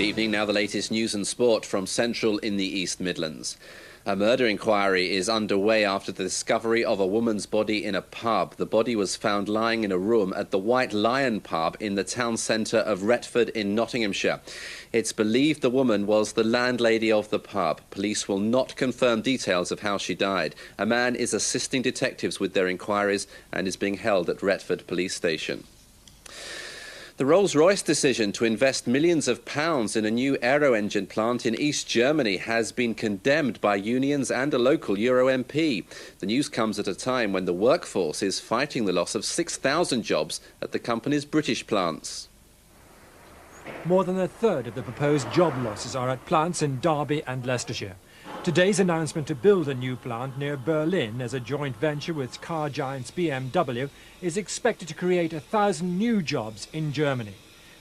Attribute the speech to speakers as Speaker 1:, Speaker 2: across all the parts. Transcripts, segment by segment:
Speaker 1: Good evening. Now the latest news and sport from Central in the East Midlands. A murder inquiry is underway after the discovery of a woman's body in a pub. The body was found lying in a room at the White Lion pub in the town centre of Retford in Nottinghamshire. It's believed the woman was the landlady of the pub. Police will not confirm details of how she died. A man is assisting detectives with their inquiries and is being held at Retford Police Station. The Rolls-Royce decision to invest millions of pounds in a new aero-engine plant in East Germany has been condemned by unions and a local Euro MP. The news comes at a time when the workforce is fighting the loss of 6,000 jobs at the company's British plants.
Speaker 2: More than a third of the proposed job losses are at plants in Derby and Leicestershire. Today's announcement to build a new plant near Berlin as a joint venture with car giants BMW is expected to create 1,000 new jobs in Germany.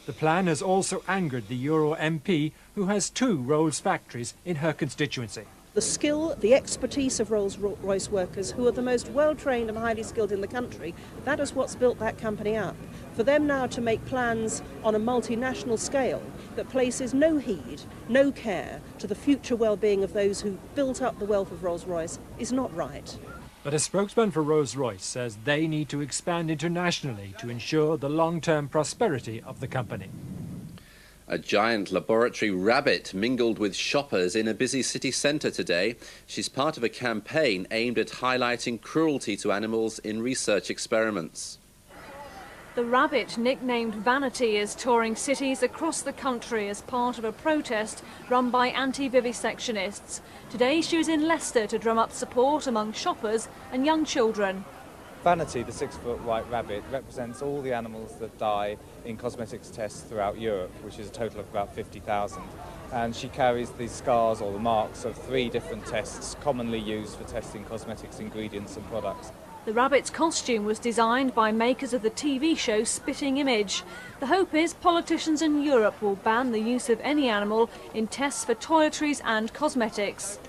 Speaker 2: The plan has also angered the Euro MP, who has 2 Rolls factories in her constituency.
Speaker 3: The skill, the expertise of Rolls-Royce workers, who are the most well-trained and highly skilled in the country, that is what's built that company up. For them now to make plans on a multinational scale that places no heed, no care to the future well-being of those who built up the wealth of Rolls-Royce is not right.
Speaker 2: But a spokesman for Rolls-Royce says they need to expand internationally to ensure the long-term prosperity of the company.
Speaker 1: A giant laboratory rabbit mingled with shoppers in a busy city centre today. She's part of a campaign aimed at highlighting cruelty to animals in research experiments.
Speaker 4: The rabbit, nicknamed Vanity, is touring cities across the country as part of a protest run by anti-vivisectionists. Today she was in Leicester to drum up support among shoppers and young children.
Speaker 5: Vanity, the 6-foot white rabbit, represents all the animals that die in cosmetics tests throughout Europe, which is a total of about 50,000. And she carries the scars or the marks of 3 different tests commonly used for testing cosmetics ingredients and products.
Speaker 4: The rabbit's costume was designed by makers of the TV show Spitting Image. The hope is politicians in Europe will ban the use of any animal in tests for toiletries and cosmetics.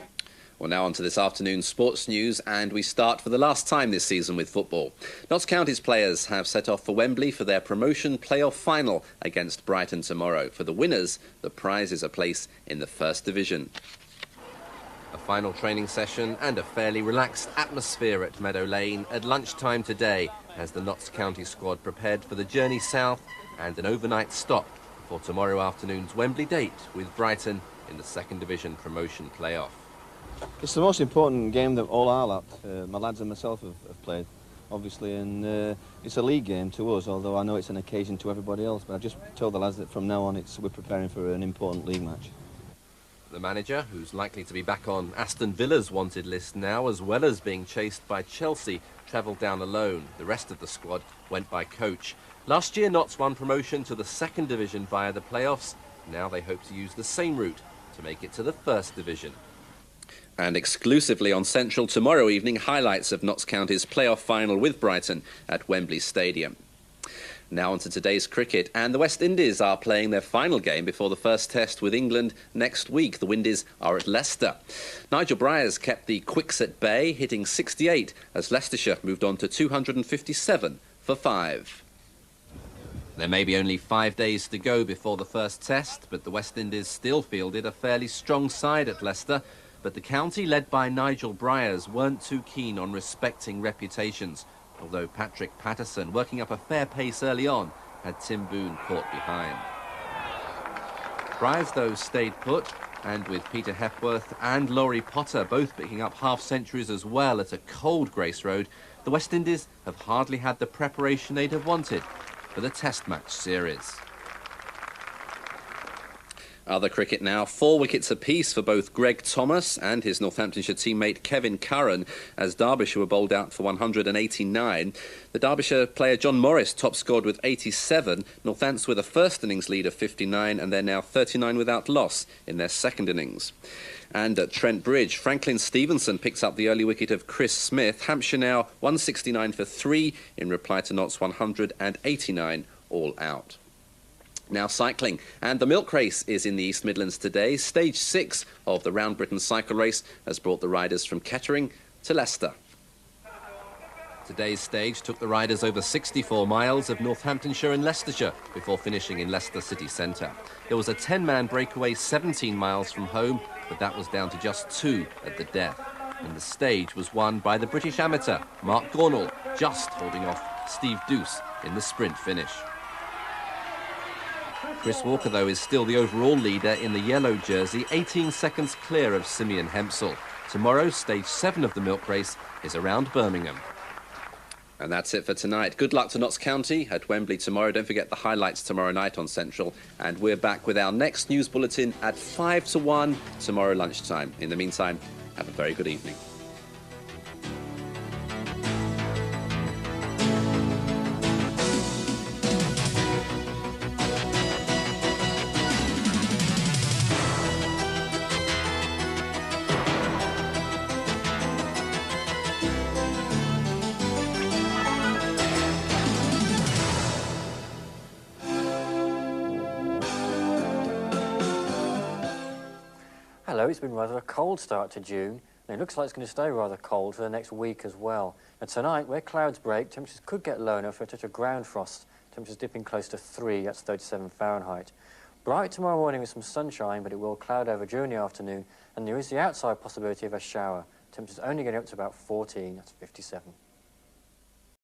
Speaker 1: Well, now on to this afternoon's sports news, and we start for the last time this season with football. Notts County's players have set off for Wembley for their promotion playoff final against Brighton tomorrow. For the winners, the prize is a place in the First Division. A final training session and a fairly relaxed atmosphere at Meadow Lane at lunchtime today as the Notts County squad prepared for the journey south and an overnight stop for tomorrow afternoon's Wembley date with Brighton in the Second Division promotion playoff.
Speaker 6: It's the most important game that all our lads, my lads and myself have played, obviously, and it's a league game to us, although I know it's an occasion to everybody else, but I've just told the lads that from now on we're preparing for an important league match.
Speaker 1: The manager, who's likely to be back on Aston Villa's wanted list now, as well as being chased by Chelsea, travelled down alone. The rest of the squad went by coach. Last year, Notts won promotion to the Second Division via the playoffs. Now they hope to use the same route to make it to the First Division. And exclusively on Central tomorrow evening, highlights of Notts County's playoff final with Brighton at Wembley Stadium. Now on to today's cricket, and the West Indies are playing their final game before the first test with England next week. The Windies are at Leicester. Nigel Bryars kept the Quicks at bay, hitting 68 as Leicestershire moved on to 257 for 5. There may be only 5 days to go before the first test, but the West Indies still fielded a fairly strong side at Leicester. But the county, led by Nigel Bryars, weren't too keen on respecting reputations, although Patrick Patterson, working up a fair pace early on, had Tim Boone caught behind. Bryars, though, stayed put, and with Peter Hepworth and Laurie Potter both picking up half-centuries as well at a cold Grace Road, the West Indies have hardly had the preparation they'd have wanted for the Test match series. Other cricket now, 4 wickets apiece for both Greg Thomas and his Northamptonshire teammate Kevin Curran as Derbyshire were bowled out for 189. The Derbyshire player John Morris top scored with 87, Northants with a first innings lead of 59, and they're now 39 without loss in their second innings. And at Trent Bridge, Franklin Stevenson picks up the early wicket of Chris Smith. Hampshire now 169 for 3 in reply to Notts 189 all out. Now cycling, and the milk race is in the East Midlands today. Stage 6 of the Round Britain cycle race has brought the riders from Kettering to Leicester. Today's stage took the riders over 64 miles of Northamptonshire and Leicestershire before finishing in Leicester city centre. There was a 10-man breakaway 17 miles from home, but that was down to just 2 at the death. And the stage was won by the British amateur, Mark Gornall, just holding off Steve Douce in the sprint finish. Chris Walker, though, is still the overall leader in the yellow jersey, 18 seconds clear of Simeon Hempsel. Tomorrow, stage 7 of the milk race is around Birmingham. And that's it for tonight. Good luck to Notts County at Wembley tomorrow. Don't forget the highlights tomorrow night on Central. And we're back with our next news bulletin at 5 to 1 tomorrow lunchtime. In the meantime, have a very good evening.
Speaker 7: Hello, it's been rather a cold start to June, and it looks like it's going to stay rather cold for the next week as well. And tonight, where clouds break, temperatures could get low enough for a touch of ground frost. Temperatures dipping close to 3, that's 37 Fahrenheit. Bright tomorrow morning with some sunshine, but it will cloud over during the afternoon, and there is the outside possibility of a shower. Temperatures only getting up to about 14, that's 57.